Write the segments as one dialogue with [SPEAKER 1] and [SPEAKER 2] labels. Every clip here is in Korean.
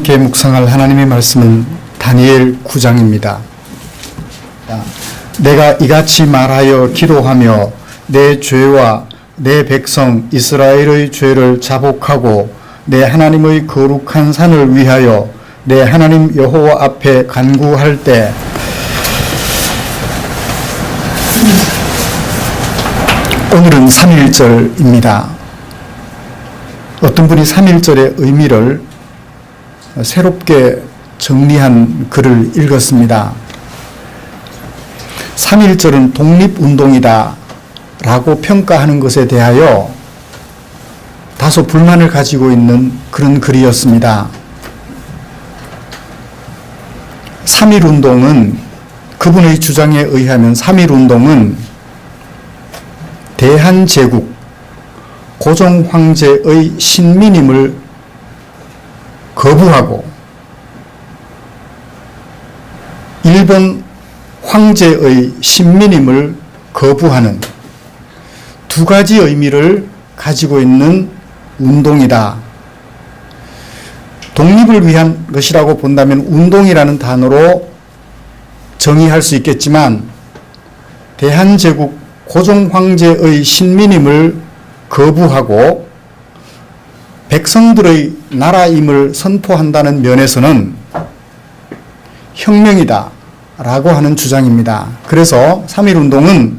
[SPEAKER 1] 함께 묵상할 하나님의 말씀은 다니엘 9장입니다. 내가 이같이 말하여 기도하며 내 죄와 내 백성 이스라엘의 죄를 자복하고 내 하나님의 거룩한 산을 위하여 내 하나님 여호와 앞에 간구할 때 오늘은 3.1절입니다. 어떤 분이 3.1절의 의미를 새롭게 정리한 글을 읽었습니다. 3.1절은 독립운동이다 라고 평가하는 것에 대하여 다소 불만을 가지고 있는 그런 글이었습니다. 3.1운동은 그분의 주장에 의하면 3.1운동은 대한제국 고종황제의 신민임을 거부하고 일본 황제의 신민임을 거부하는 두 가지 의미를 가지고 있는 운동이다. 독립을 위한 것이라고 본다면 운동이라는 단어로 정의할 수 있겠지만 대한제국 고종황제의 신민임을 거부하고 백성들의 나라임을 선포한다는 면에서는 혁명이다 라고 하는 주장입니다. 그래서 3.1운동은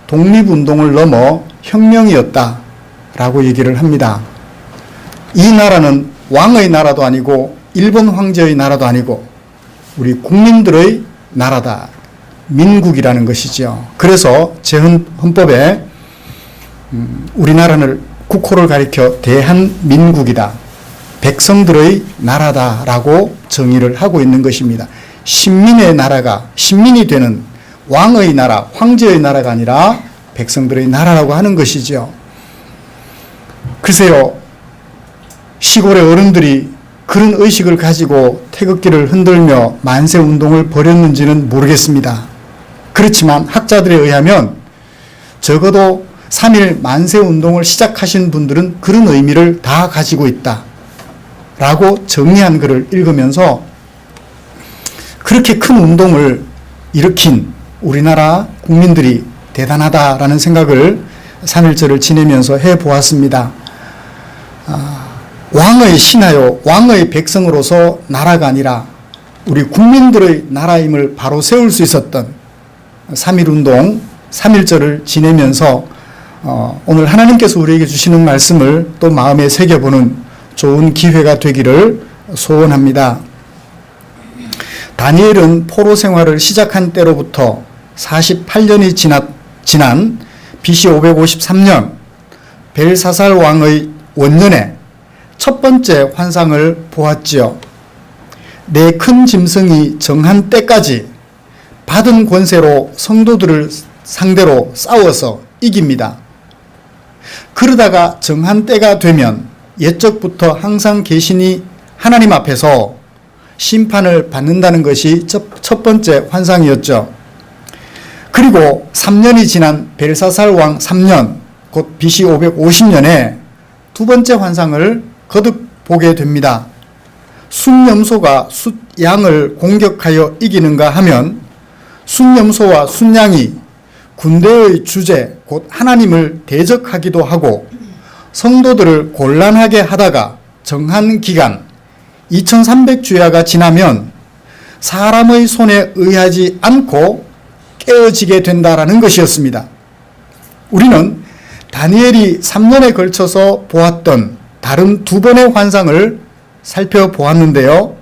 [SPEAKER 1] 독립운동을 넘어 혁명이었다 라고 얘기를 합니다. 이 나라는 왕의 나라도 아니고 일본 황제의 나라도 아니고 우리 국민들의 나라다. 민국이라는 것이죠. 그래서 제 헌법에 우리나라를 국호를 가리켜 대한민국이다. 백성들의 나라다라고 정의를 하고 있는 것입니다. 신민의 나라가 신민이 되는 왕의 나라, 황제의 나라가 아니라 백성들의 나라라고 하는 것이죠. 글쎄요, 시골의 어른들이 그런 의식을 가지고 태극기를 흔들며 만세운동을 벌였는지는 모르겠습니다. 그렇지만 학자들에 의하면 적어도 3.1 만세운동을 시작하신 분들은 그런 의미를 다 가지고 있다 라고 정리한 글을 읽으면서 그렇게 큰 운동을 일으킨 우리나라 국민들이 대단하다라는 생각을 3.1절을 지내면서 해보았습니다. 왕의 신하요 왕의 백성으로서 나라가 아니라 우리 국민들의 나라임을 바로 세울 수 있었던 3.1운동 3.1절을 지내면서 오늘 하나님께서 우리에게 주시는 말씀을 또 마음에 새겨보는 좋은 기회가 되기를 소원합니다. 다니엘은 포로 생활을 시작한 때로부터 48년이 지난 BC 553년 벨사살 왕의 원년에 첫 번째 환상을 보았지요. 내 큰 짐승이 정한 때까지 받은 권세로 성도들을 상대로 싸워서 이깁니다. 그러다가 정한 때가 되면 옛적부터 항상 계시니 하나님 앞에서 심판을 받는다는 것이 첫 번째 환상이었죠. 그리고 3년이 지난 벨사살 왕 3년, 곧 BC 550년에 두 번째 환상을 거듭 보게 됩니다. 숫염소가 숫양을 공격하여 이기는가 하면 숫염소와 숫양이 군대의 주제 곧 하나님을 대적하기도 하고 성도들을 곤란하게 하다가 정한 기간 2300주야가 지나면 사람의 손에 의하지 않고 깨어지게 된다라는 것이었습니다. 우리는 다니엘이 3년에 걸쳐서 보았던 다른 두 번의 환상을 살펴보았는데요.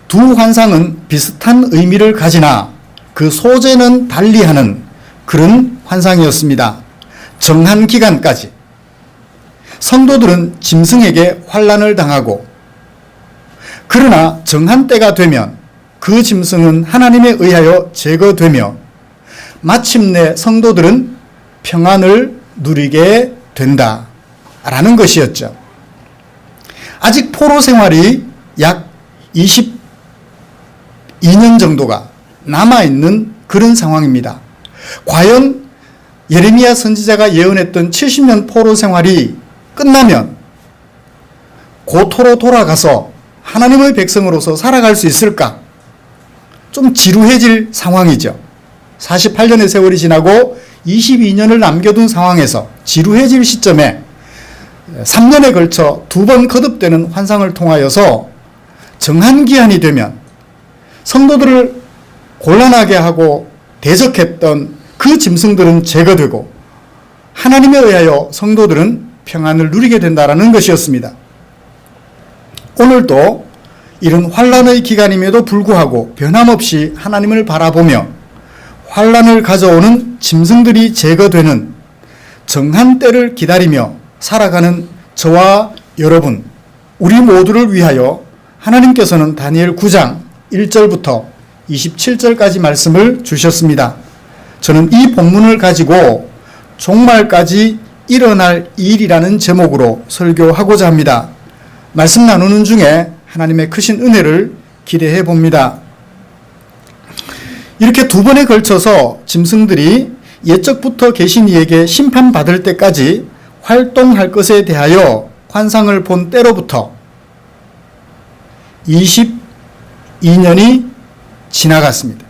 [SPEAKER 1] 두 환상은 비슷한 의미를 가지나 그 소재는 달리하는 그런 환상이었습니다. 정한 기간까지 성도들은 짐승에게 환난을 당하고 그러나 정한 때가 되면 그 짐승은 하나님에 의하여 제거되며 마침내 성도들은 평안을 누리게 된다라는 것이었죠. 아직 포로 생활이 약 22년 정도가 남아있는 그런 상황입니다. 과연 예레미야 선지자가 예언했던 70년 포로 생활이 끝나면 고토로 돌아가서 하나님의 백성으로서 살아갈 수 있을까? 좀 지루해질 상황이죠. 48년의 세월이 지나고 22년을 남겨둔 상황에서 지루해질 시점에 3년에 걸쳐 2번 거듭되는 환상을 통하여서 정한 기한이 되면 성도들을 곤란하게 하고 대적했던 그 짐승들은 제거되고 하나님에 의하여 성도들은 평안을 누리게 된다는 것이었습니다. 오늘도 이런 환란의 기간임에도 불구하고 변함없이 하나님을 바라보며 환란을 가져오는 짐승들이 제거되는 정한 때를 기다리며 살아가는 저와 여러분, 우리 모두를 위하여 하나님께서는 다니엘 9장 1절부터 27절까지 말씀을 주셨습니다. 저는 이 본문을 가지고 종말까지 일어날 일이라는 제목으로 설교하고자 합니다. 말씀 나누는 중에 하나님의 크신 은혜를 기대해 봅니다. 이렇게 2번에 걸쳐서 짐승들이 옛적부터 계신 이에게 심판받을 때까지 활동할 것에 대하여 환상을 본 때로부터 22년이 지나갔습니다.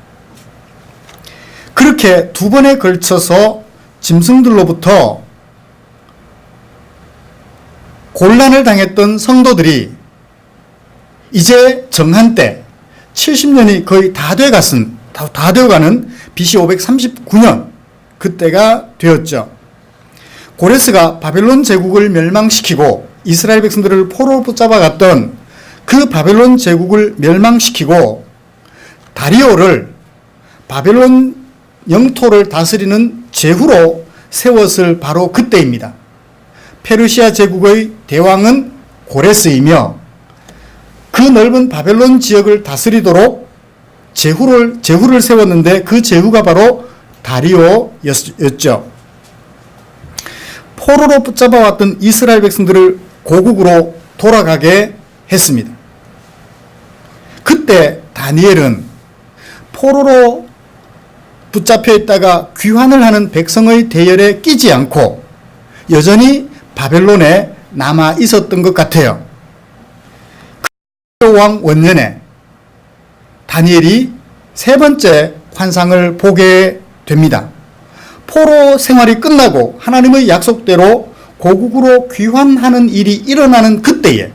[SPEAKER 1] 그렇게 2번에 걸쳐서 짐승들로부터 곤란을 당했던 성도들이 이제 정한 때 70년이 거의 다 되어가는 BC 539년 그때가 되었죠. 고레스가 바벨론 제국을 멸망시키고 이스라엘 백성들을 포로로 붙잡아갔던 그 바벨론 제국을 멸망시키고 다리오를 바벨론 영토를 다스리는 제후로 세웠을 바로 그때입니다. 페르시아 제국의 대왕은 고레스이며 그 넓은 바벨론 지역을 다스리도록 제후를 세웠는데 그 제후가 바로 다리오였죠. 포로로 붙잡아왔던 이스라엘 백성들을 고국으로 돌아가게 했습니다. 그때 다니엘은 포로로 붙잡혀 있다가 귀환을 하는 백성의 대열에 끼지 않고 여전히 바벨론에 남아 있었던 것 같아요. 왕 원년에 다니엘이 3번째 환상을 보게 됩니다. 포로 생활이 끝나고 하나님의 약속대로 고국으로 귀환하는 일이 일어나는 그때에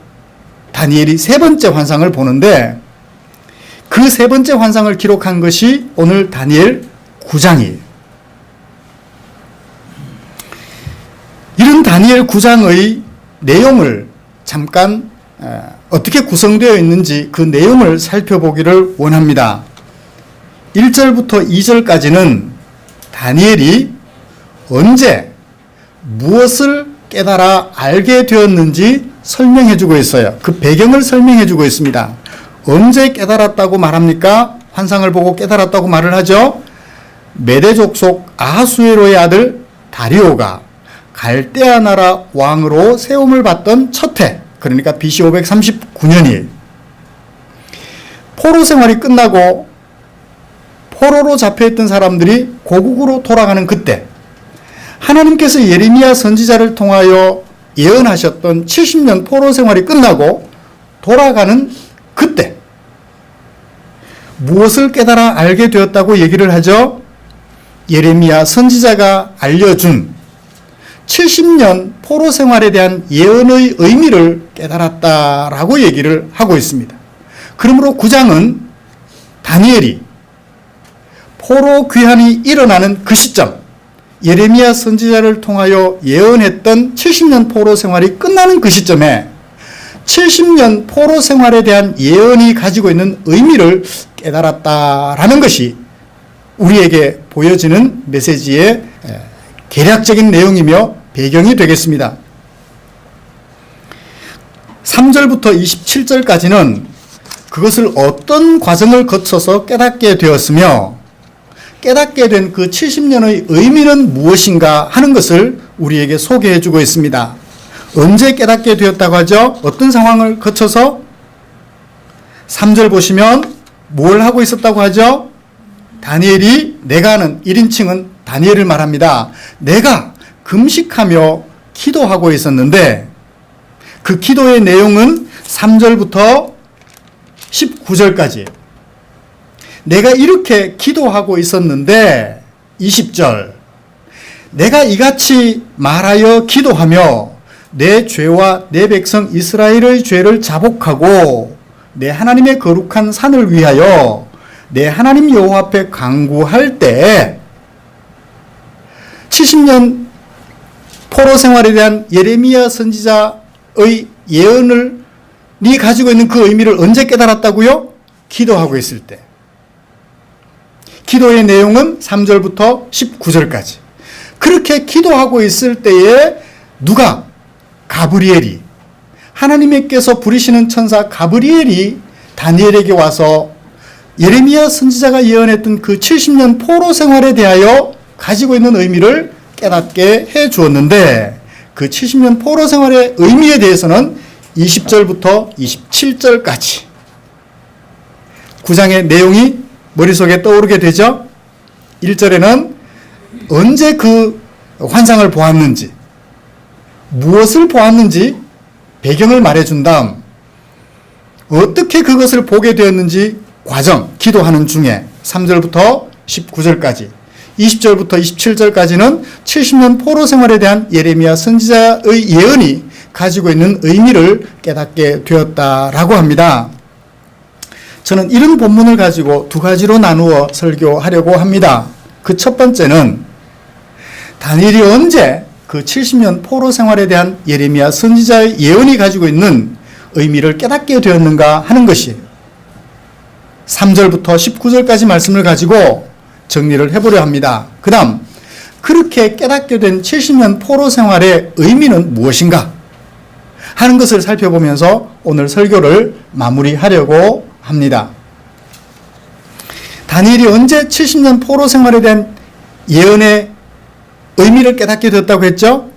[SPEAKER 1] 다니엘이 3번째 환상을 보는데 그 3번째 환상을 기록한 것이 오늘 다니엘 9장이에요. 이런 다니엘 9장의 내용을 잠깐 어떻게 구성되어 있는지 그 내용을 살펴보기를 원합니다. 1절부터 2절까지는 다니엘이 언제 무엇을 깨달아 알게 되었는지 설명해주고 있어요. 그 배경을 설명해주고 있습니다. 언제 깨달았다고 말합니까? 환상을 보고 깨달았다고 말을 하죠. 메대 족속 아하수에로의 아들 다리오가 갈대아 나라 왕으로 세움을 받던 첫 해, 그러니까 BC 539년이에요. 포로 생활이 끝나고 포로로 잡혀있던 사람들이 고국으로 돌아가는 그때 하나님께서 예레미야 선지자를 통하여 예언하셨던 70년 포로 생활이 끝나고 돌아가는 그때 무엇을 깨달아 알게 되었다고 얘기를 하죠? 예레미야 선지자가 알려준 70년 포로 생활에 대한 예언의 의미를 깨달았다라고 얘기를 하고 있습니다. 그러므로 9장은 다니엘이 포로 귀환이 일어나는 그 시점, 예레미야 선지자를 통하여 예언했던 70년 포로 생활이 끝나는 그 시점에 70년 포로 생활에 대한 예언이 가지고 있는 의미를 깨달았다라는 것이 우리에게 보여지는 메시지의 개략적인 내용이며 배경이 되겠습니다. 3절부터 27절까지는 그것을 어떤 과정을 거쳐서 깨닫게 되었으며 깨닫게 된 그 70년의 의미는 무엇인가 하는 것을 우리에게 소개해 주고 있습니다. 언제 깨닫게 되었다고 하죠? 어떤 상황을 거쳐서? 3절 보시면 뭘 하고 있었다고 하죠? 다니엘이, 내가 아는 1인칭은 다니엘을 말합니다. 내가 금식하며 기도하고 있었는데 그 기도의 내용은 3절부터 19절까지 내가 이렇게 기도하고 있었는데 20절 내가 이같이 말하여 기도하며 내 죄와 내 백성 이스라엘의 죄를 자복하고 내 하나님의 거룩한 산을 위하여 내 하나님 여호와 앞에 간구할 때 70년 포로 생활에 대한 예레미야 선지자의 예언을 네 가지고 있는 그 의미를 언제 깨달았다고요? 기도하고 있을 때. 기도의 내용은 3절부터 19절까지. 그렇게 기도하고 있을 때에 누가? 가브리엘이, 하나님께서 부리시는 천사 가브리엘이 다니엘에게 와서 예레미야 선지자가 예언했던 그 70년 포로 생활에 대하여 가지고 있는 의미를 깨닫게 해 주었는데 그 70년 포로 생활의 의미에 대해서는 20절부터 27절까지 9장의 내용이 머릿속에 떠오르게 되죠. 1절에는 언제 그 환상을 보았는지, 무엇을 보았는지 배경을 말해준 다음 어떻게 그것을 보게 되었는지 과정, 기도하는 중에 3절부터 19절까지 20절부터 27절까지는 70년 포로 생활에 대한 예레미야 선지자의 예언이 가지고 있는 의미를 깨닫게 되었다라고 합니다. 저는 이런 본문을 가지고 두 가지로 나누어 설교하려고 합니다. 그 첫 번째는 다니엘이 언제 그 70년 포로 생활에 대한 예레미야 선지자의 예언이 가지고 있는 의미를 깨닫게 되었는가 하는 것이에요. 3절부터 19절까지 말씀을 가지고 정리를 해보려 합니다. 그 다음 그렇게 깨닫게 된 70년 포로 생활의 의미는 무엇인가 하는 것을 살펴보면서 오늘 설교를 마무리하려고 합니다. 다니엘이 언제 70년 포로 생활에 대한 예언의 의미를 깨닫게 되었다고 했죠?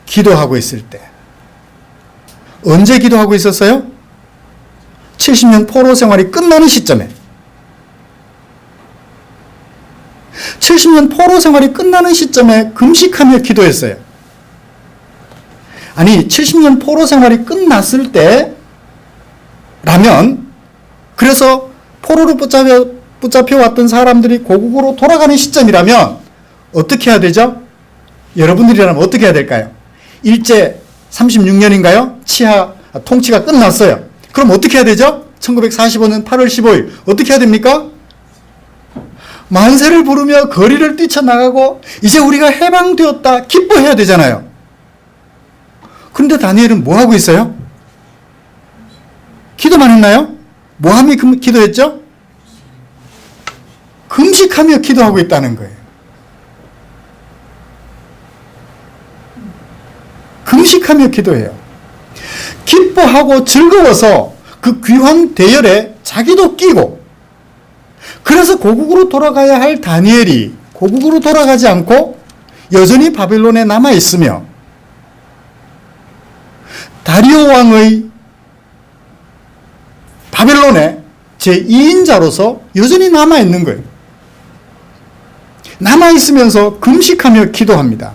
[SPEAKER 1] 기도하고 있을 때. 언제 기도하고 있었어요? 70년 포로 생활이 끝나는 시점에. 70년 포로 생활이 끝나는 시점에 금식하며 기도했어요. 아니 70년 포로 생활이 끝났을 때라면 그래서 포로로 붙잡혀 왔던 사람들이 고국으로 돌아가는 시점이라면 어떻게 해야 되죠? 여러분들이라면 어떻게 해야 될까요? 일제 36년인가요? 통치가 끝났어요. 그럼 어떻게 해야 되죠? 1945년 8월 15일 어떻게 해야 됩니까? 만세를 부르며 거리를 뛰쳐나가고 이제 우리가 해방되었다 기뻐해야 되잖아요. 그런데 다니엘은 뭐 하고 있어요? 기도만 했나요? 뭐 하며 기도했죠? 금식하며 기도하고 있다는 거예요. 금식하며 기도해요. 기뻐하고 즐거워서 그 귀한 대열에 자기도 끼고 그래서 고국으로 돌아가야 할 다니엘이 고국으로 돌아가지 않고 여전히 바벨론에 남아 있으며 다리오 왕의 바벨론의 제2인자로서 여전히 남아 있는 거예요. 남아 있으면서 금식하며 기도합니다.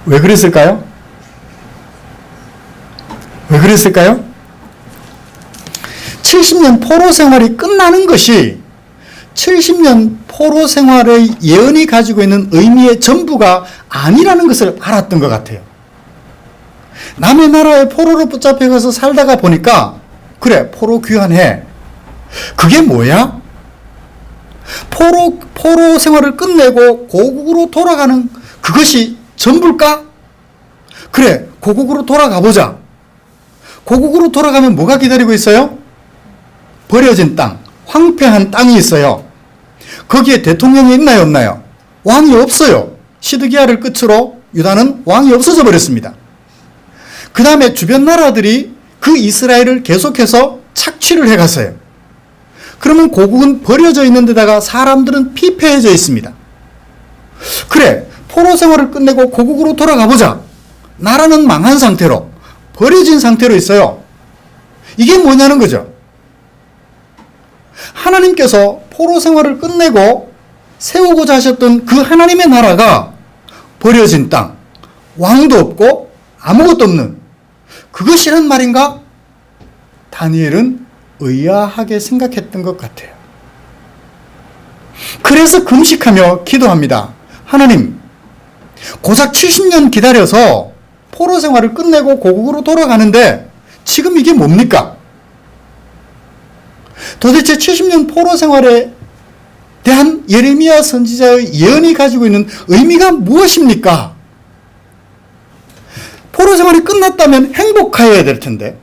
[SPEAKER 1] 왜 그랬을까요? 왜 그랬을까요? 70년 포로 생활이 끝나는 것이 70년 포로 생활의 예언이 가지고 있는 의미의 전부가 아니라는 것을 알았던 것 같아요. 남의 나라에 포로로 붙잡혀 가서 살다가 보니까 그래 포로 귀환해. 그게 뭐야? 포로 생활을 끝내고 고국으로 돌아가는 그것이 전부일까? 그래 고국으로 돌아가 보자. 고국으로 돌아가면 뭐가 기다리고 있어요? 버려진 땅, 황폐한 땅이 있어요. 거기에 대통령이 있나요, 없나요? 왕이 없어요. 시드기야를 끝으로 유다는 왕이 없어져 버렸습니다. 그 다음에 주변 나라들이 그 이스라엘을 계속해서 착취를 해갔어요. 그러면 고국은 버려져 있는 데다가 사람들은 피폐해져 있습니다. 그래, 포로 생활을 끝내고 고국으로 돌아가 보자. 나라는 망한 상태로, 버려진 상태로 있어요. 이게 뭐냐는 거죠. 하나님께서 포로 생활을 끝내고 세우고자 하셨던 그 하나님의 나라가 버려진 땅, 왕도 없고 아무것도 없는 그것이란 말인가? 다니엘은 의아하게 생각했던 것 같아요. 그래서 금식하며 기도합니다. 하나님, 고작 70년 기다려서 포로 생활을 끝내고 고국으로 돌아가는데 지금 이게 뭡니까? 도대체 70년 포로 생활에 대한 예레미야 선지자의 예언이 가지고 있는 의미가 무엇입니까? 포로 생활이 끝났다면 행복하여야 될 텐데,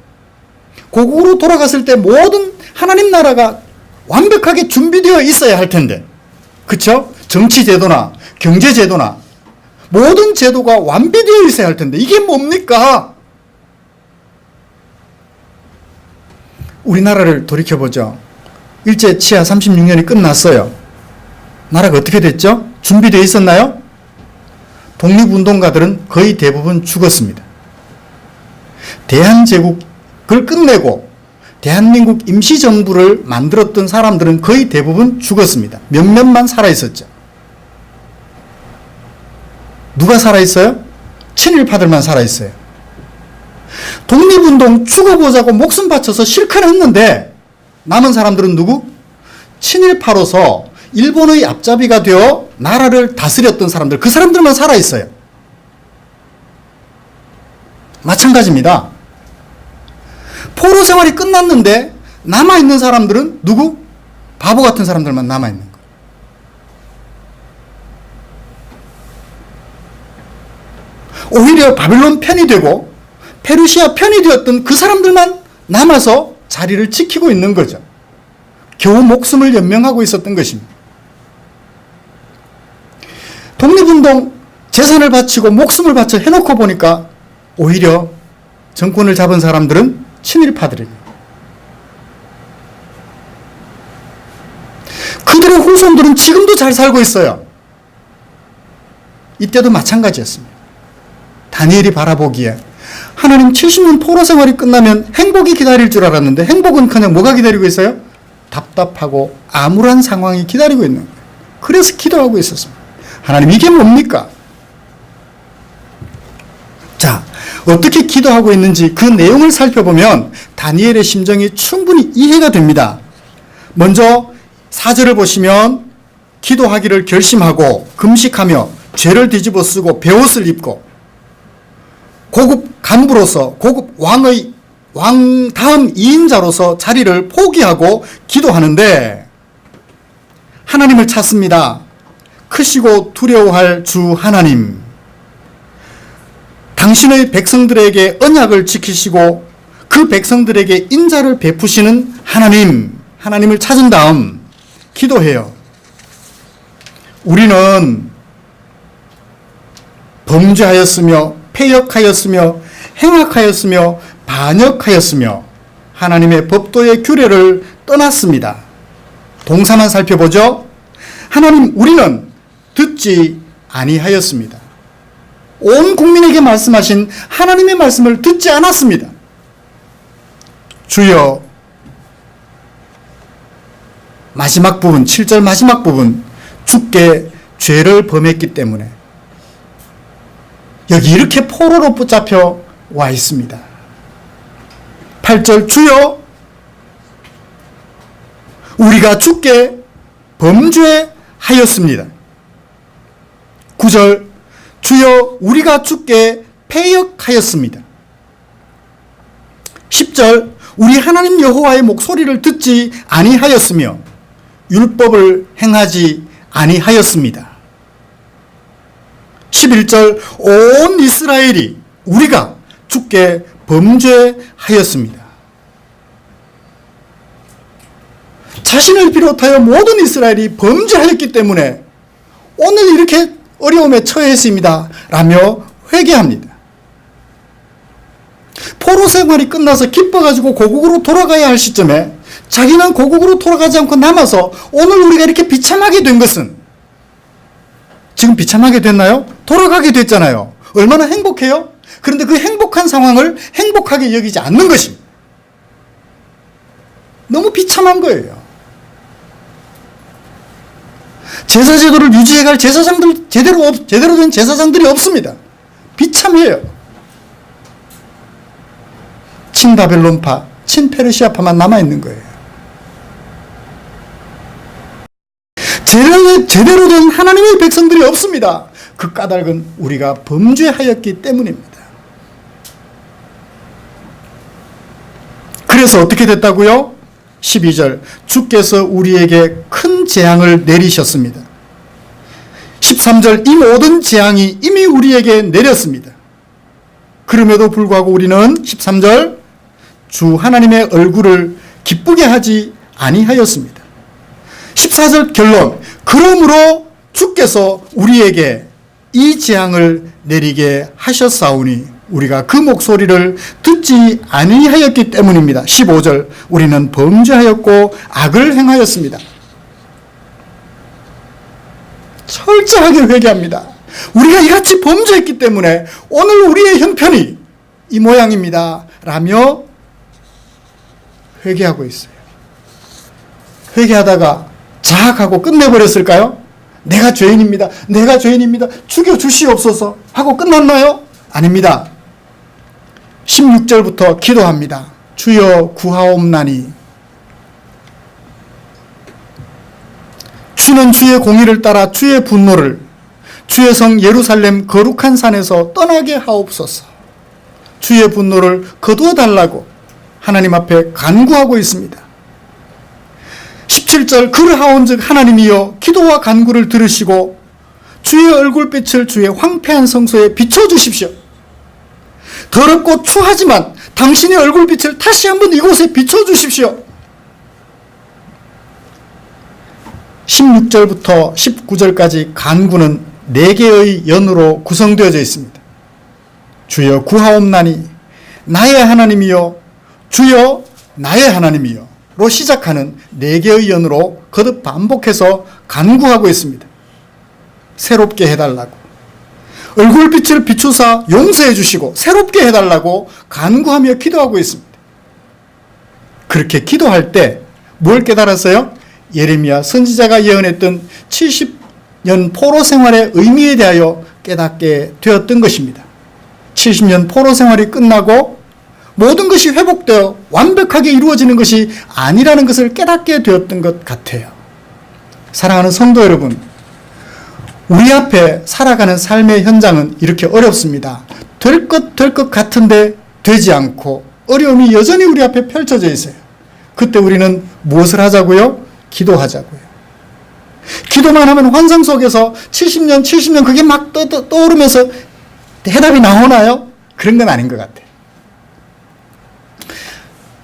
[SPEAKER 1] 고국으로 돌아갔을 때 모든 하나님 나라가 완벽하게 준비되어 있어야 할 텐데, 그쵸? 정치 제도나 경제 제도나 모든 제도가 완비되어 있어야 할 텐데 이게 뭡니까? 우리나라를 돌이켜보죠. 일제 치하 36년이 끝났어요. 나라가 어떻게 됐죠? 준비되어 있었나요? 독립운동가들은 거의 대부분 죽었습니다. 대한제국을 끝내고 대한민국 임시정부를 만들었던 사람들은 거의 대부분 죽었습니다. 몇몇만 살아있었죠. 누가 살아있어요? 친일파들만 살아있어요. 독립운동 죽어보자고 목숨 바쳐서 실컷 했는데 남은 사람들은 누구? 친일파로서 일본의 앞잡이가 되어 나라를 다스렸던 사람들, 그 사람들만 살아있어요. 마찬가지입니다. 포로 생활이 끝났는데 남아있는 사람들은 누구? 바보 같은 사람들만 남아있는 거예요. 오히려 바빌론 편이 되고 페르시아 편이 되었던 그 사람들만 남아서 자리를 지키고 있는 거죠. 겨우 목숨을 연명하고 있었던 것입니다. 독립운동 재산을 바치고 목숨을 바쳐 해놓고 보니까 오히려 정권을 잡은 사람들은 친일파들이에요. 그들의 후손들은 지금도 잘 살고 있어요. 이때도 마찬가지였습니다. 다니엘이 바라보기에 하나님 70년 포로 생활이 끝나면 행복이 기다릴 줄 알았는데 행복은 그냥 뭐가 기다리고 있어요? 답답하고 암울한 상황이 기다리고 있는 거예요. 그래서 기도하고 있었습니다. 하나님 이게 뭡니까? 자, 어떻게 기도하고 있는지 그 내용을 살펴보면 다니엘의 심정이 충분히 이해가 됩니다. 먼저 4절을 보시면 기도하기를 결심하고 금식하며 죄를 뒤집어 쓰고 베옷을 입고 고급 간부로서 고급 왕 다음 2인자로서 자리를 포기하고 기도하는데 하나님을 찾습니다. 크시고 두려워할 주 하나님, 당신의 백성들에게 언약을 지키시고 그 백성들에게 인자를 베푸시는 하나님을 찾은 다음 기도해요. 우리는 범죄하였으며 패역하였으며 행악하였으며 반역하였으며 하나님의 법도의 규례를 떠났습니다. 동사만 살펴보죠. 하나님, 우리는 듣지 아니하였습니다. 온 국민에게 말씀하신 하나님의 말씀을 듣지 않았습니다. 주여, 마지막 부분, 7절 마지막 부분, 주께 죄를 범했기 때문에 여기 이렇게 포로로 붙잡혀 와 있습니다. 8절, 주여, 우리가 주께 범죄하였습니다. 9절, 주여, 우리가 주께 패역하였습니다. 10절, 우리 하나님 여호와의 목소리를 듣지 아니하였으며 율법을 행하지 아니하였습니다. 11절, 온 이스라엘이 우리가 주께 범죄하였습니다. 자신을 비롯하여 모든 이스라엘이 범죄하였기 때문에 오늘 이렇게 어려움에 처했습니다 라며 회개합니다. 포로 생활이 끝나서 기뻐가지고 고국으로 돌아가야 할 시점에 자기는 고국으로 돌아가지 않고 남아서 오늘 우리가 이렇게 비참하게 된 것은, 지금 비참하게 됐나요? 돌아가게 됐잖아요. 얼마나 행복해요? 그런데 그 행복한 상황을 행복하게 여기지 않는 것입니다. 너무 비참한 거예요. 제사 제도를 유지해갈 제사장들, 제대로 된 제사장들이 없습니다. 비참해요. 친바벨론파, 친페르시아파만 남아있는 거예요. 제대로 된 하나님의 백성들이 없습니다. 그 까닭은 우리가 범죄하였기 때문입니다. 그래서 어떻게 됐다고요? 12절, 주께서 우리에게 큰 재앙을 내리셨습니다. 13절, 이 모든 재앙이 이미 우리에게 내렸습니다. 그럼에도 불구하고 우리는 13절, 주 하나님의 얼굴을 기쁘게 하지 아니하였습니다. 14절 결론, 그러므로 주께서 우리에게 이 재앙을 내리게 하셨사오니 우리가 그 목소리를 듣지 아니하였기 때문입니다. 15절, 우리는 범죄하였고 악을 행하였습니다. 철저하게 회개합니다. 우리가 이같이 범죄했기 때문에 오늘 우리의 형편이 이 모양입니다 라며 회개하고 있어요. 회개하다가 자학하고 끝내버렸을까요? 내가 죄인입니다. 내가 죄인입니다. 죽여주시옵소서 하고 끝났나요? 아닙니다. 16절부터 기도합니다. 주여 구하옵나니 주는 주의 공의를 따라 주의 분노를 주의 성 예루살렘 거룩한 산에서 떠나게 하옵소서. 주의 분노를 거두어 달라고 하나님 앞에 간구하고 있습니다. 17절, 그러하온즉 하나님이여 기도와 간구를 들으시고 주의 얼굴빛을 주의 황폐한 성소에 비춰주십시오. 더럽고 추하지만 당신의 얼굴빛을 다시 한번 이곳에 비춰주십시오. 16절부터 19절까지 간구는 4개의 연으로 구성되어져 있습니다. 주여 구하옵나니 나의 하나님이여 주여 나의 하나님이여 로 시작하는 4개의 연으로 거듭 반복해서 간구하고 있습니다. 새롭게 해달라고, 얼굴빛을 비추사 용서해 주시고 새롭게 해달라고 간구하며 기도하고 있습니다. 그렇게 기도할 때 뭘 깨달았어요? 예레미야 선지자가 예언했던 70년 포로 생활의 의미에 대하여 깨닫게 되었던 것입니다. 70년 포로 생활이 끝나고 모든 것이 회복되어 완벽하게 이루어지는 것이 아니라는 것을 깨닫게 되었던 것 같아요. 사랑하는 성도 여러분, 우리 앞에 살아가는 삶의 현장은 이렇게 어렵습니다. 될 것 같은데 되지 않고 어려움이 여전히 우리 앞에 펼쳐져 있어요. 그때 우리는 무엇을 하자고요? 기도하자고요. 기도만 하면 환상 속에서 70년 그게 막 떠오르면서 해답이 나오나요? 그런 건 아닌 것 같아요.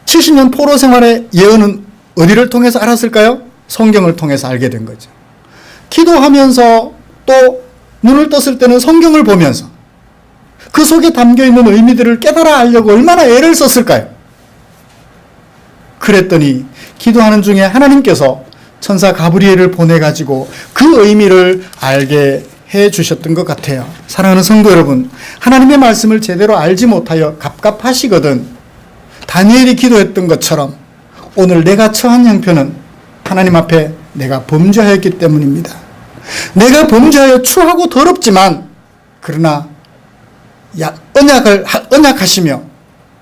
[SPEAKER 1] 70년 포로 생활의 예언은 어디를 통해서 알았을까요? 성경을 통해서 알게 된 거죠. 기도하면서 또 눈을 떴을 때는 성경을 보면서 그 속에 담겨있는 의미들을 깨달아 알려고 얼마나 애를 썼을까요? 그랬더니 기도하는 중에 하나님께서 천사 가브리엘을 보내가지고 그 의미를 알게 해주셨던 것 같아요. 사랑하는 성도 여러분, 하나님의 말씀을 제대로 알지 못하여 갑갑하시거든 다니엘이 기도했던 것처럼 오늘 내가 처한 형편은 하나님 앞에 내가 범죄하였기 때문입니다. 내가 범죄하여 추하고 더럽지만 그러나 언약하시며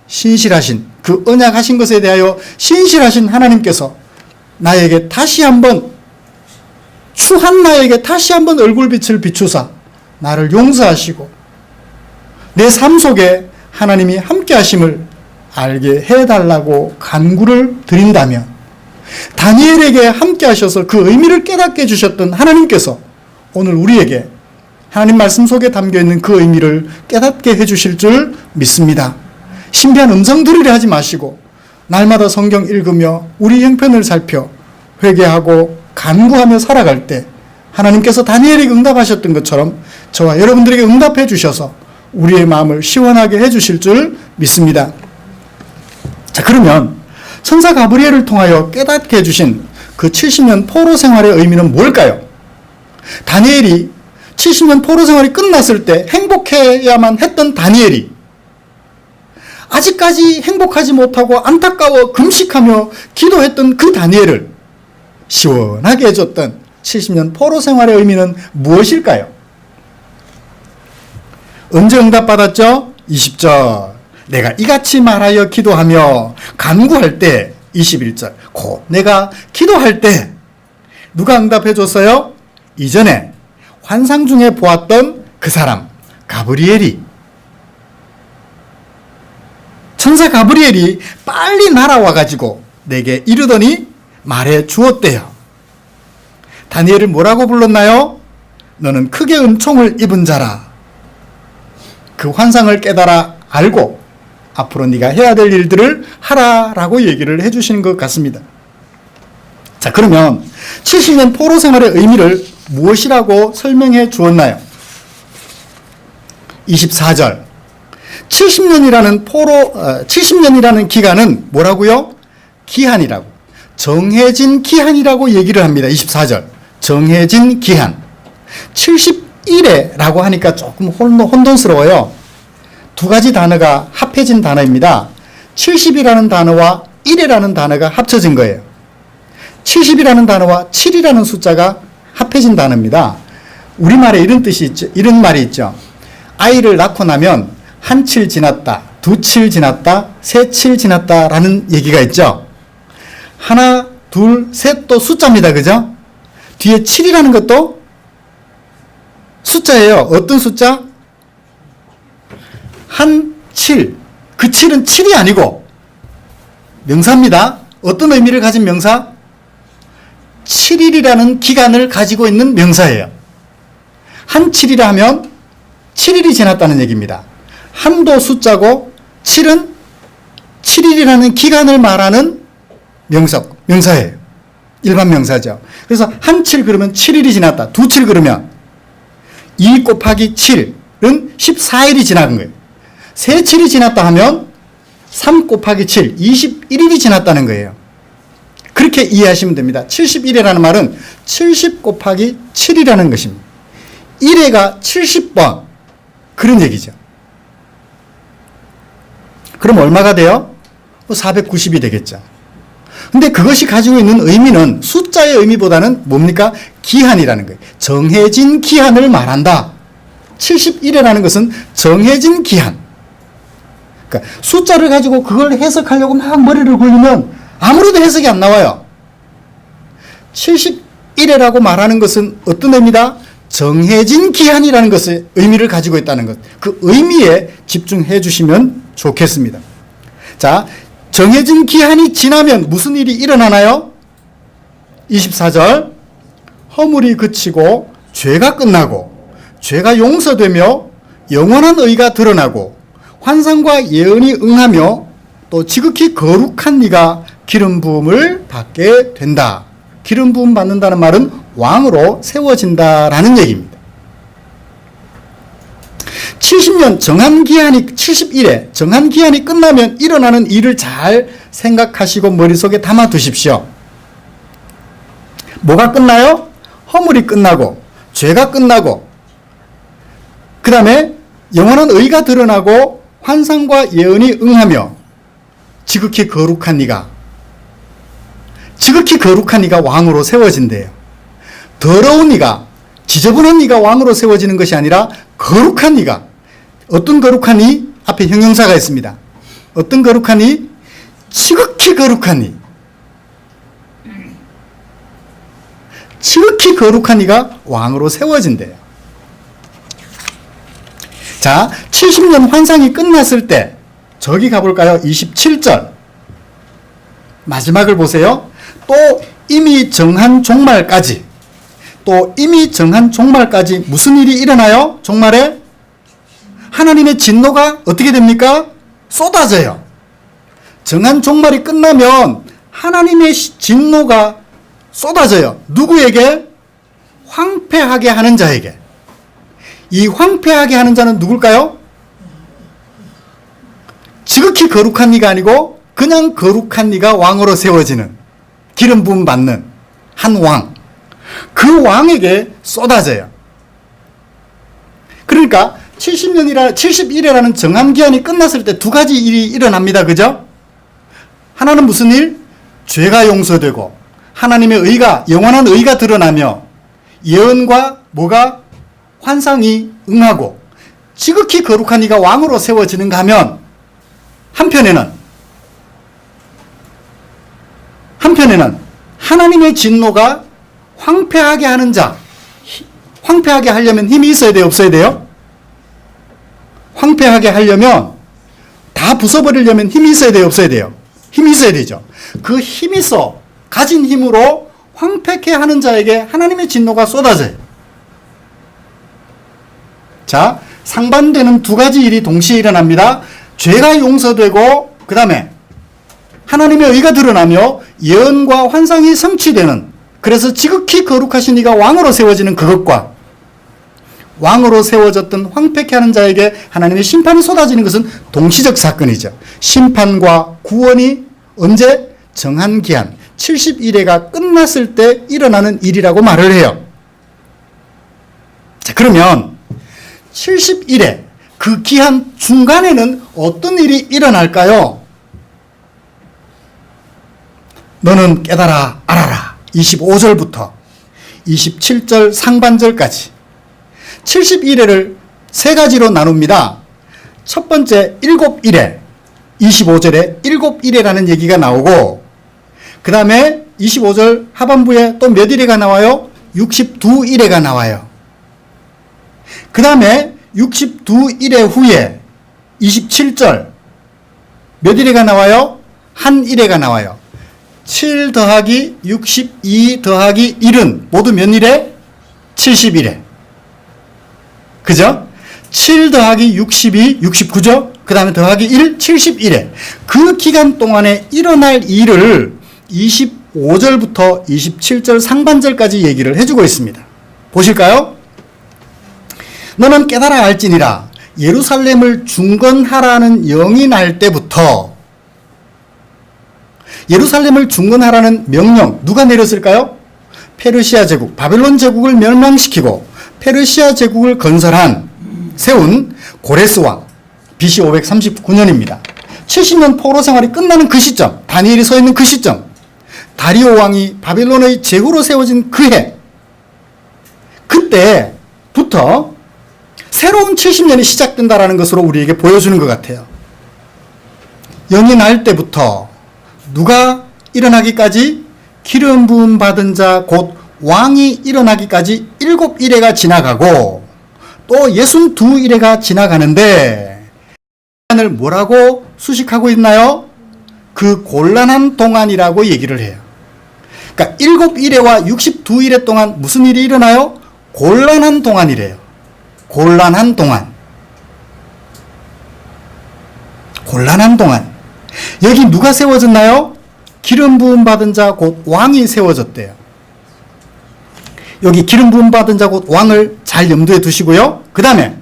[SPEAKER 1] 신실하신 그 언약하신 것에 대하여 신실하신 하나님께서 나에게 다시 한번 추한 나에게 다시 한번 얼굴빛을 비추사 나를 용서하시고 내 삶 속에 하나님이 함께 하심을 알게 해달라고 간구를 드린다면 다니엘에게 함께 하셔서 그 의미를 깨닫게 해주셨던 하나님께서 오늘 우리에게 하나님 말씀 속에 담겨있는 그 의미를 깨닫게 해주실 줄 믿습니다. 신비한 음성 들으려 하지 마시고 날마다 성경 읽으며 우리 형편을 살펴 회개하고 간구하며 살아갈 때 하나님께서 다니엘에게 응답하셨던 것처럼 저와 여러분들에게 응답해 주셔서 우리의 마음을 시원하게 해주실 줄 믿습니다. 자, 그러면 천사 가브리엘을 통하여 깨닫게 해주신 그 70년 포로 생활의 의미는 뭘까요? 다니엘이 70년 포로 생활이 끝났을 때 행복해야만 했던 다니엘이 아직까지 행복하지 못하고 안타까워 금식하며 기도했던 그 다니엘을 시원하게 해줬던 70년 포로 생활의 의미는 무엇일까요? 언제 응답받았죠? 20절. 내가 이같이 말하여 기도하며 간구할 때 21절 곧 내가 기도할 때 누가 응답해 줬어요? 이전에 환상 중에 보았던 그 사람 가브리엘이, 천사 가브리엘이 빨리 날아와 가지고 내게 이르더니 말해 주었대요. 다니엘을 뭐라고 불렀나요? 너는 크게 은총을 입은 자라. 그 환상을 깨달아 알고 앞으로 네가 해야 될 일들을 하라라고 얘기를 해주시는 것 같습니다. 자, 그러면 70년 포로 생활의 의미를 무엇이라고 설명해 주었나요? 24절 70년이라는 기간은 뭐라고요? 기한이라고, 정해진 기한이라고 얘기를 합니다. 24절 정해진 기한. 71회라고 하니까 조금 혼돈스러워요. 두 가지 단어가 합해진 단어입니다. 70이라는 단어와 1이라는 단어가 합쳐진 거예요. 70이라는 단어와 7이라는 숫자가 합해진 단어입니다. 우리말에 이런 뜻이 있죠. 이런 말이 있죠. 아이를 낳고 나면 한 칠 지났다, 두 칠 지났다, 세 칠 지났다라는 얘기가 있죠. 하나, 둘, 셋도 숫자입니다. 그죠? 뒤에 7이라는 것도 숫자예요. 어떤 숫자? 한 칠. 그 7은 7이 아니고 명사입니다. 어떤 의미를 가진 명사? 7일이라는 기간을 가지고 있는 명사예요. 한 7이라 하면 7일이 지났다는 얘기입니다. 한도 숫자고 7은 7일이라는 기간을 말하는 명사예요. 일반 명사죠. 그래서 한 7 그러면 7일이 지났다. 두 7 그러면 2 곱하기 7은 14일이 지난 거예요. 세 7이 지났다 하면 3 곱하기 7, 21일이 지났다는 거예요. 그렇게 이해하시면 됩니다. 71회라는 말은 70 곱하기 7이라는 것입니다. 1회가 70번 그런 얘기죠. 그럼 얼마가 돼요? 490이 되겠죠. 근데 그것이 가지고 있는 의미는 숫자의 의미보다는 뭡니까? 기한이라는 거예요. 정해진 기한을 말한다. 71회라는 것은 정해진 기한. 그러니까 숫자를 가지고 그걸 해석하려고 막 머리를 굴리면 아무래도 해석이 안 나와요. 71회라고 말하는 것은 어떤 의미다? 정해진 기한이라는 것의 의미를 가지고 있다는 것. 그 의미에 집중해 주시면 좋겠습니다. 자, 정해진 기한이 지나면 무슨 일이 일어나나요? 24절 허물이 그치고 죄가 끝나고 죄가 용서되며 영원한 의가 드러나고 환상과 예언이 응하며 또 지극히 거룩한 네가 기름 부음을 받게 된다. 기름 부음 받는다는 말은 왕으로 세워진다라는 얘기입니다. 70년 정한 기한이 71회 정한 기한이 끝나면 일어나는 일을 잘 생각하시고 머릿속에 담아 두십시오. 뭐가 끝나요? 허물이 끝나고 죄가 끝나고 그 다음에 영원한 의가 드러나고 환상과 예언이 응하며 지극히 거룩한 네가 왕으로 세워진대요. 더러운 네가 지저분한 네가 왕으로 세워지는 것이 아니라 거룩한 네가. 어떤 거룩한 네? 앞에 형용사가 있습니다. 어떤 거룩한 네? 지극히 거룩한 네. 지극히 거룩한 네가 왕으로 세워진대요. 자, 70년 환상이 끝났을 때 저기 가볼까요? 27절 마지막을 보세요. 또 이미 정한 종말까지 무슨 일이 일어나요? 종말에 하나님의 진노가 어떻게 됩니까? 쏟아져요. 정한 종말이 끝나면 하나님의 진노가 쏟아져요. 누구에게? 황폐하게 하는 자에게. 이 황폐하게 하는 자는 누굴까요? 지극히 거룩한 네가 아니고 그냥 거룩한 네가 왕으로 세워지는 기름 부음 받는 한 왕. 그 왕에게 쏟아져요. 그러니까 71회라는 정한 기한이 끝났을 때 두 가지 일이 일어납니다. 그죠? 하나는 무슨 일? 죄가 용서되고 하나님의 의가, 영원한 의가 드러나며 예언과 뭐가? 환상이 응하고 지극히 거룩한 이가 왕으로 세워지는가 하면 한편에는 하나님의 진노가 황폐하게 하는 자, 황폐하게 하려면 힘이 있어야 돼요, 없어야 돼요? 황폐하게 하려면, 다 부숴버리려면 힘이 있어야 돼요, 없어야 돼요? 힘이 있어야 되죠. 그 힘이 있어 가진 힘으로 황폐케 하는 자에게 하나님의 진노가 쏟아져요. 자, 상반되는 두 가지 일이 동시에 일어납니다. 죄가 용서되고 그 다음에 하나님의 의가 드러나며 예언과 환상이 성취되는, 그래서 지극히 거룩하신 이가 왕으로 세워지는 그것과 왕으로 세워졌던 황폐케 하는 자에게 하나님의 심판이 쏟아지는 것은 동시적 사건이죠. 심판과 구원이 언제? 정한 기한 70일회가 끝났을 때 일어나는 일이라고 말을 해요. 자, 그러면 70일회 그 기한 중간에는 어떤 일이 일어날까요? 너는 깨달아 알아라 25절부터 27절 상반절까지 71회를 세 가지로 나눕니다. 첫 번째 7일회 25절에 7일회라는 얘기가 나오고, 그 다음에 25절 하반부에 또 몇 일회가 나와요? 62일회가 나와요. 그 다음에 62일회 후에 27절 몇 일회가 나와요? 한 일회가 나와요. 7 더하기 62 더하기 1은 모두 몇 일회? 70일회. 그죠? 7 더하기 62, 69죠? 그 다음에 더하기 1, 71회. 그 기간 동안에 일어날 일을 25절부터 27절 상반절까지 얘기를 해주고 있습니다. 보실까요? 너는 깨달아 알지니라. 예루살렘을 중건하라는 영이 날 때부터, 예루살렘을 중건하라는 명령 누가 내렸을까요? 페르시아 제국, 바벨론 제국을 멸망시키고 페르시아 제국을 세운 고레스 왕, BC 539년입니다. 70년 포로 생활이 끝나는 그 시점, 다니엘이 서 있는 그 시점, 다리오 왕이 바벨론의 제후로 세워진 그 해, 그때부터 새로운 70년이 시작된다라는 것으로 우리에게 보여주는 것 같아요. 영이 날 때부터 누가 일어나기까지? 기름 부음 받은 자 곧 왕이 일어나기까지 7일회가 지나가고 또 62일회가 지나가는데, 시간을 뭐라고 수식하고 있나요? 그 곤란한 동안이라고 얘기를 해요. 그러니까 7일회와 62일회 동안 무슨 일이 일어나요? 곤란한 동안이래요. 곤란한 동안. 곤란한 동안. 여기 누가 세워졌나요? 기름 부음 받은 자 곧 왕이 세워졌대요. 여기 기름 부음 받은 자 곧 왕을 잘 염두에 두시고요. 그 다음에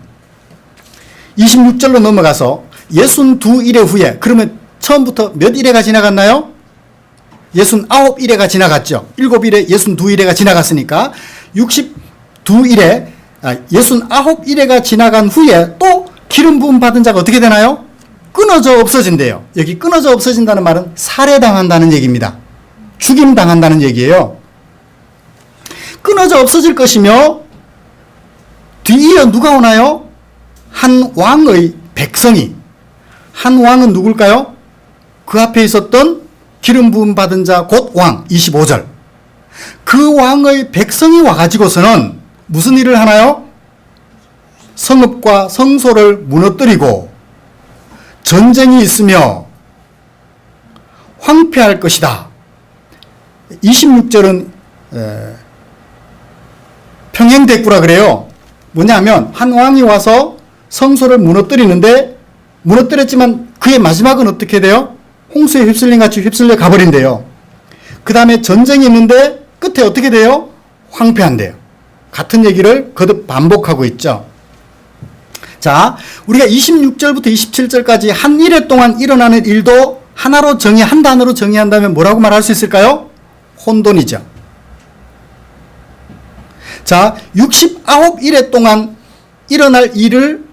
[SPEAKER 1] 26절로 넘어가서 62일회 후에, 그러면 처음부터 몇 일회가 지나갔나요? 69일회가 지나갔죠. 7일회, 62일회가 지나갔으니까 69일회가 지나간 후에 또 기름 부음 받은 자가 어떻게 되나요? 끊어져 없어진대요. 여기 끊어져 없어진다는 말은 살해당한다는 얘기입니다. 죽임당한다는 얘기예요. 끊어져 없어질 것이며, 뒤이어 누가 오나요? 한 왕의 백성이. 한 왕은 누굴까요? 그 앞에 있었던 기름 부음 받은 자 곧 왕, 25절. 그 왕의 백성이 와가지고서는 무슨 일을 하나요? 성읍과 성소를 무너뜨리고 전쟁이 있으며 황폐할 것이다. 26절은 평행대꾸라 그래요. 뭐냐면 한 왕이 와서 성소를 무너뜨리는데, 무너뜨렸지만 그의 마지막은 어떻게 돼요? 홍수에 휩쓸린 같이 휩쓸려 가버린대요. 그 다음에 전쟁이 있는데 끝에 어떻게 돼요? 황폐한대요. 같은 얘기를 거듭 반복하고 있죠. 자, 우리가 26절부터 27절까지 한 일회 동안 일어나는 일도 하나로 한 단어로 정의한다면 뭐라고 말할 수 있을까요? 혼돈이죠. 자, 69일회 동안 일어날 일을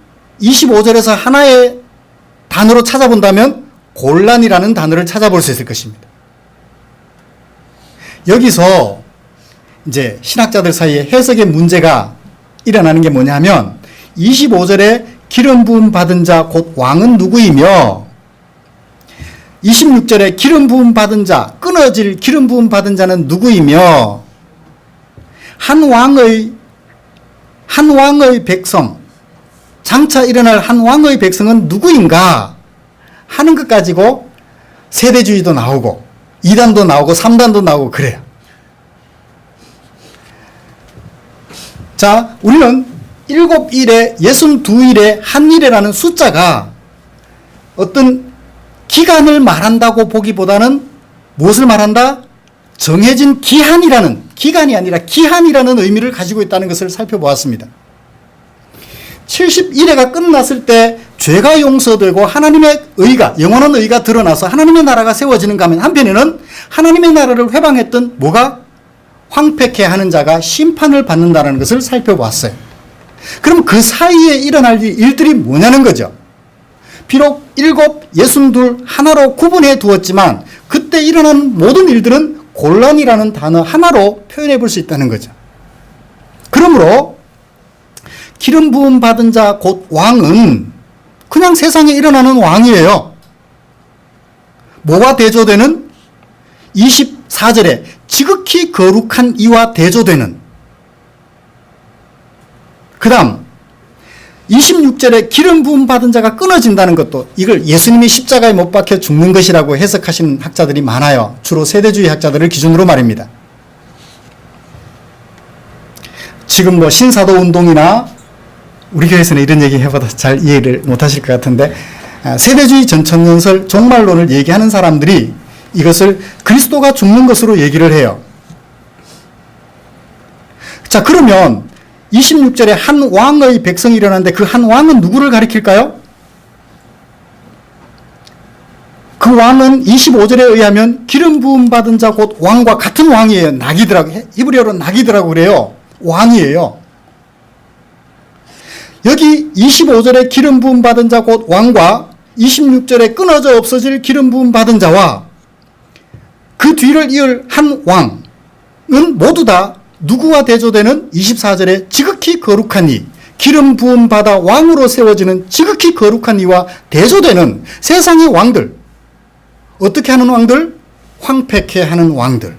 [SPEAKER 1] 25절에서 하나의 단어로 찾아본다면 곤란이라는 단어를 찾아볼 수 있을 것입니다. 여기서 이제 신학자들 사이에 해석의 문제가 일어나는 게 뭐냐면, 25절에 기름 부음 받은 자 곧 왕은 누구이며 26절에 기름 부음 받은 자, 끊어질 기름 부음 받은 자는 누구이며 한 왕의 백성, 장차 일어날 한 왕의 백성은 누구인가 하는 것 가지고 세대주의도 나오고 2단도 나오고 3단도 나오고 그래요. 자, 우리는 7일에 62일에 한 일이라는 숫자가 어떤 기간을 말한다고 보기보다는 무엇을 말한다? 정해진 기한이라는, 기간이 아니라 기한이라는 의미를 가지고 있다는 것을 살펴보았습니다. 70일회가 끝났을 때 죄가 용서되고 하나님의 의가, 영원한 의가 드러나서 하나님의 나라가 세워지는가 하면 한편에는 하나님의 나라를 회방했던 뭐가? 황폐케 하는 자가 심판을 받는다는 것을 살펴보았어요. 그럼 그 사이에 일어날 일들이 뭐냐는 거죠. 비록 7, 62 하나로 구분해 두었지만 그때 일어난 모든 일들은 곤란이라는 단어 하나로 표현해 볼 수 있다는 거죠. 그러므로 기름 부음 받은 자 곧 왕은 그냥 세상에 일어나는 왕이에요. 뭐와 대조되는? 24절에 지극히 거룩한 이와 대조되는. 그 다음 26절에 기름 부음 받은 자가 끊어진다는 것도 이걸 예수님이 십자가에 못 박혀 죽는 것이라고 해석하시는 학자들이 많아요. 주로 세대주의 학자들을 기준으로 말입니다. 지금 뭐 신사도 운동이나 우리 교회에서는 이런 얘기 해봐도 잘 이해를 못 하실 것 같은데 세대주의 전천연설 종말론을 얘기하는 사람들이 이것을 그리스도가 죽는 것으로 얘기를 해요. 자, 그러면 26절에 한 왕의 백성이 일어났는데 그 한 왕은 누구를 가리킬까요? 그 왕은 25절에 의하면 기름 부음 받은 자 곧 왕과 같은 왕이에요. 나기드라고, 히브리어로 나기드라고 그래요. 왕이에요. 여기 25절에 기름 부음 받은 자 곧 왕과 26절에 끊어져 없어질 기름 부음 받은 자와 그 뒤를 이을 한 왕은 모두 다 누구와 대조되는 24절에 지극히 거룩한 이, 기름 부음 받아 왕으로 세워지는 지극히 거룩한 이와 대조되는 세상의 왕들. 어떻게 하는 왕들? 황폐케 하는 왕들.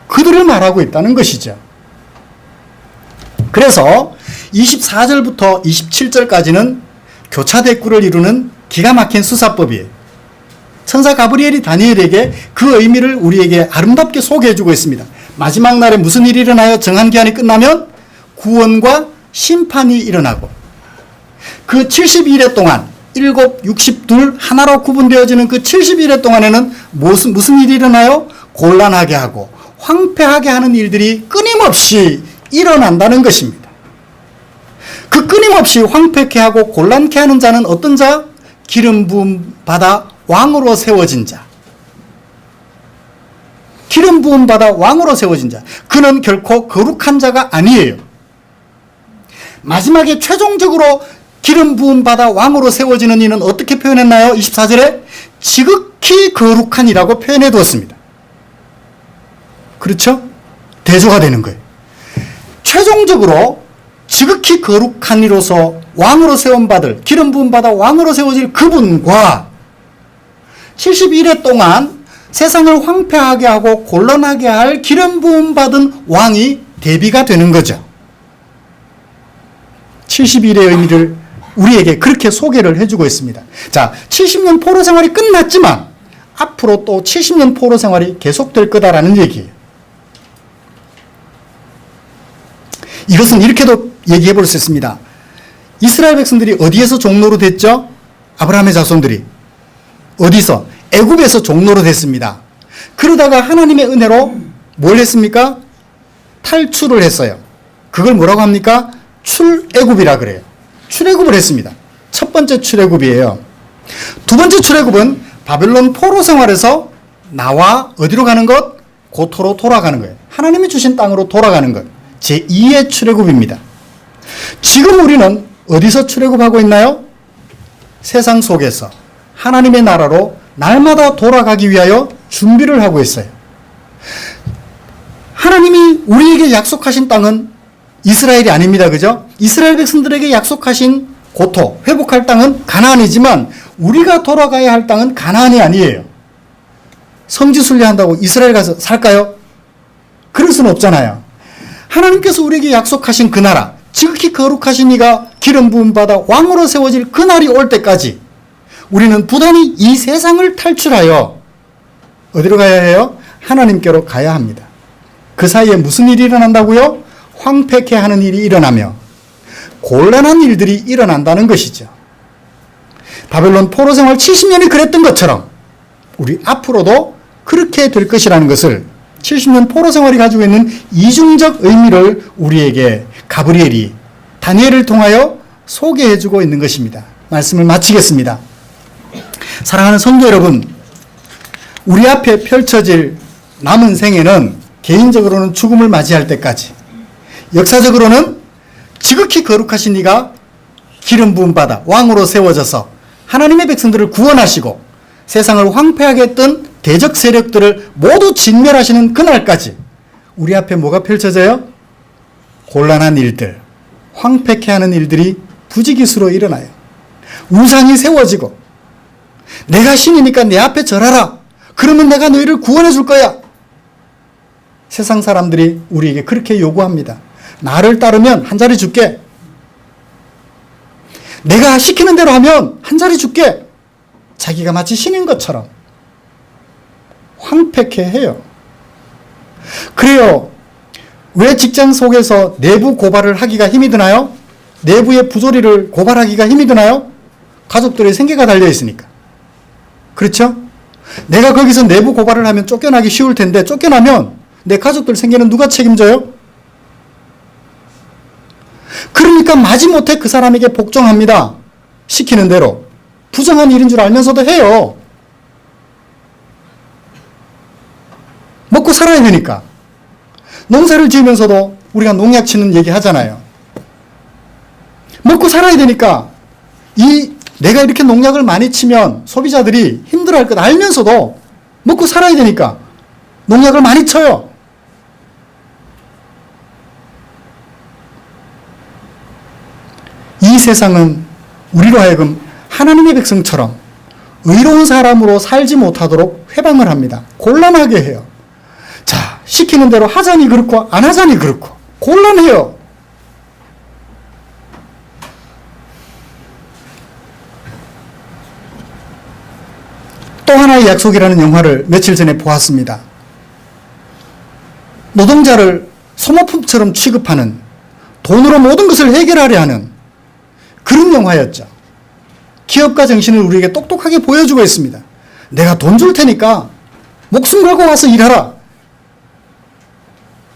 [SPEAKER 1] 그들을 말하고 있다는 것이죠. 그래서 24절부터 27절까지는 교차 대꾸를 이루는 기가 막힌 수사법이에요. 천사 가브리엘이 다니엘에게 그 의미를 우리에게 아름답게 소개해주고 있습니다. 마지막 날에 무슨 일이 일어나요? 정한 기한이 끝나면 구원과 심판이 일어나고 그 70일의 동안 7, 62 하나로 구분되어지는 그 70일의 동안에는 무슨 일이 일어나요? 곤란하게 하고 황폐하게 하는 일들이 끊임없이 일어난다는 것입니다. 그 끊임없이 황폐케 하고 곤란케 하는 자는 어떤 자? 기름 부음 받아 왕으로 세워진 자. 기름 부음 받아 왕으로 세워진 자. 그는 결코 거룩한 자가 아니에요. 마지막에 최종적으로 기름 부음 받아 왕으로 세워지는 이는 어떻게 표현했나요? 24절에 지극히 거룩한 이라고 표현해 두었습니다. 그렇죠? 대조가 되는 거예요. 최종적으로 지극히 거룩한 이로서 왕으로 세움받을, 기름 부음 받아 왕으로 세워질 그분과 71회 동안 세상을 황폐하게 하고 곤란하게 할 기름 부음 받은 왕이 대비가 되는 거죠. 71의 의미를 우리에게 그렇게 소개를 해주고 있습니다. 자, 70년 포로 생활이 끝났지만 앞으로 또 70년 포로 생활이 계속될 거다라는 얘기예요. 이것은 이렇게도 얘기해 볼 수 있습니다. 이스라엘 백성들이 어디에서 종로로 됐죠? 아브라함의 자손들이. 어디서? 애굽에서 종로로 됐습니다. 그러다가 하나님의 은혜로 뭘 했습니까? 탈출을 했어요. 그걸 뭐라고 합니까? 출애굽이라 그래요. 출애굽을 했습니다. 첫 번째 출애굽이에요. 두 번째 출애굽은 바벨론 포로 생활에서 나와 어디로 가는 것? 고토로 돌아가는 거예요. 하나님이 주신 땅으로 돌아가는 것. 제2의 출애굽입니다. 지금 우리는 어디서 출애굽하고 있나요? 세상 속에서 하나님의 나라로 날마다 돌아가기 위하여 준비를 하고 있어요. 하나님이 우리에게 약속하신 땅은 이스라엘이 아닙니다. 그죠? 이스라엘 백성들에게 약속하신 고토, 회복할 땅은 가나안이지만 우리가 돌아가야 할 땅은 가나안이 아니에요. 성지순례한다고 이스라엘 가서 살까요? 그럴 수는 없잖아요. 하나님께서 우리에게 약속하신 그 나라, 지극히 거룩하신 이가 기름 부음 받아 왕으로 세워질 그 날이 올 때까지 우리는 부단히 이 세상을 탈출하여 어디로 가야 해요? 하나님께로 가야 합니다. 그 사이에 무슨 일이 일어난다고요? 황폐케 하는 일이 일어나며 곤란한 일들이 일어난다는 것이죠. 바벨론 포로 생활 70년이 그랬던 것처럼 우리 앞으로도 그렇게 될 것이라는 것을 70년 포로 생활이 가지고 있는 이중적 의미를 우리에게 가브리엘이 다니엘을 통하여 소개해주고 있는 것입니다. 말씀을 마치겠습니다. 사랑하는 성도 여러분, 우리 앞에 펼쳐질 남은 생애는 개인적으로는 죽음을 맞이할 때까지, 역사적으로는 지극히 거룩하신 이가 기름 부음 받아 왕으로 세워져서 하나님의 백성들을 구원하시고 세상을 황폐하게 했던 대적 세력들을 모두 진멸하시는 그날까지 우리 앞에 뭐가 펼쳐져요? 곤란한 일들, 황폐케 하는 일들이 부지기수로 일어나요. 우상이 세워지고 내가 신이니까 내 앞에 절하라. 그러면 내가 너희를 구원해 줄 거야. 세상 사람들이 우리에게 그렇게 요구합니다. 나를 따르면 한 자리 줄게. 내가 시키는 대로 하면 한 자리 줄게. 자기가 마치 신인 것처럼 황폐케 해요. 그래요. 왜 직장 속에서 내부 고발을 하기가 힘이 드나요? 내부의 부조리를 고발하기가 힘이 드나요? 가족들의 생계가 달려 있으니까. 그렇죠? 내가 거기서 내부 고발을 하면 쫓겨나기 쉬울 텐데 쫓겨나면 내 가족들 생계는 누가 책임져요? 그러니까 마지못해 그 사람에게 복종합니다. 시키는 대로. 부정한 일인 줄 알면서도 해요. 먹고 살아야 되니까. 농사를 지으면서도 우리가 농약 치는 얘기 하잖아요. 먹고 살아야 되니까 내가 이렇게 농약을 많이 치면 소비자들이 힘들어할 것 알면서도 먹고 살아야 되니까 농약을 많이 쳐요. 이 세상은 우리로 하여금 하나님의 백성처럼 의로운 사람으로 살지 못하도록 회방을 합니다. 곤란하게 해요. 자, 시키는 대로 하자니 그렇고 안 하자니 그렇고 곤란해요. 또 하나의 약속이라는 영화를 며칠 전에 보았습니다. 노동자를 소모품처럼 취급하는, 돈으로 모든 것을 해결하려 하는 그런 영화였죠. 기업가 정신을 우리에게 똑똑하게 보여주고 있습니다. 내가 돈 줄 테니까 목숨 걸고 와서 일하라.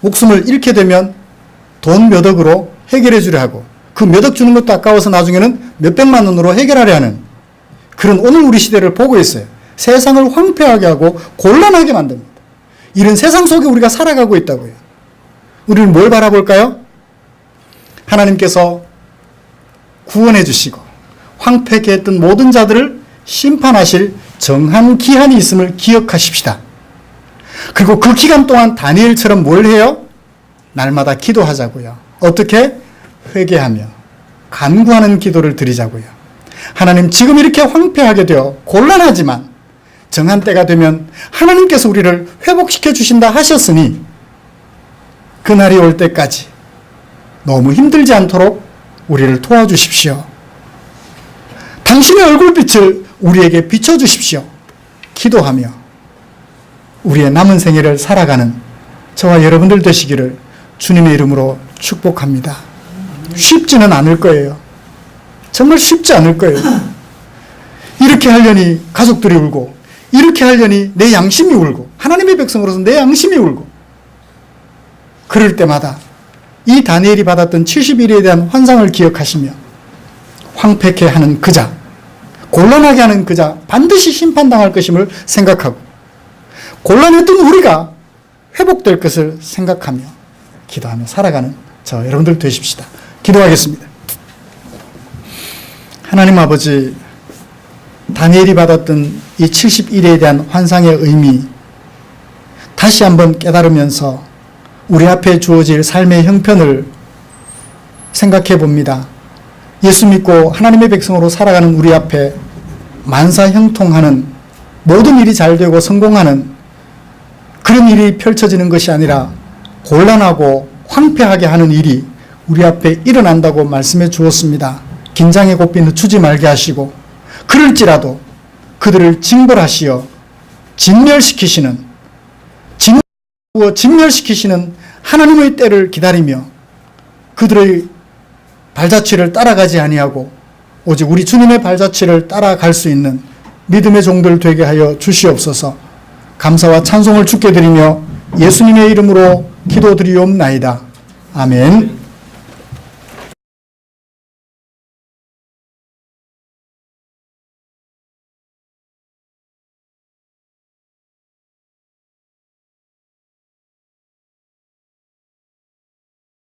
[SPEAKER 1] 목숨을 잃게 되면 돈 몇 억으로 해결해 주려 하고 그 몇 억 주는 것도 아까워서 나중에는 몇백만 원으로 해결하려 하는 그런 오늘 우리 시대를 보고 있어요. 세상을 황폐하게 하고 곤란하게 만듭니다. 이런 세상 속에 우리가 살아가고 있다고요. 우리는 뭘 바라볼까요? 하나님께서 구원해 주시고 황폐케 했던 모든 자들을 심판하실 정한 기한이 있음을 기억하십시다. 그리고 그 기간 동안 다니엘처럼 뭘 해요? 날마다 기도하자고요. 어떻게? 회개하며 간구하는 기도를 드리자고요. 하나님, 지금 이렇게 황폐하게 되어 곤란하지만 정한 때가 되면 하나님께서 우리를 회복시켜 주신다 하셨으니 그날이 올 때까지 너무 힘들지 않도록 우리를 도와주십시오. 당신의 얼굴빛을 우리에게 비춰주십시오. 기도하며 우리의 남은 생애를 살아가는 저와 여러분들 되시기를 주님의 이름으로 축복합니다. 쉽지는 않을 거예요. 정말 쉽지 않을 거예요. 이렇게 하려니 가족들이 울고, 이렇게 하려니 내 양심이 울고, 하나님의 백성으로서 내 양심이 울고, 그럴 때마다 이 다니엘이 받았던 70일에 대한 환상을 기억하시며 황폐케 하는 그자, 곤란하게 하는 그자 반드시 심판당할 것임을 생각하고 곤란했던 우리가 회복될 것을 생각하며 기도하며 살아가는 저 여러분들 되십시다. 기도하겠습니다. 하나님 아버지, 다니엘이 받았던 이 70일에 대한 환상의 의미 다시 한번 깨달으면서 우리 앞에 주어질 삶의 형편을 생각해 봅니다. 예수 믿고 하나님의 백성으로 살아가는 우리 앞에 만사형통하는, 모든 일이 잘 되고 성공하는 그런 일이 펼쳐지는 것이 아니라 곤란하고 황폐하게 하는 일이 우리 앞에 일어난다고 말씀해 주었습니다. 긴장의 고삐 늦추지 말게 하시고 그럴지라도 그들을 징벌하시어 진멸시키시는 하나님의 때를 기다리며 그들의 발자취를 따라가지 아니하고 오직 우리 주님의 발자취를 따라갈 수 있는 믿음의 종들 되게 하여 주시옵소서. 감사와 찬송을 주께 드리며 예수님의 이름으로 기도드리옵나이다. 아멘.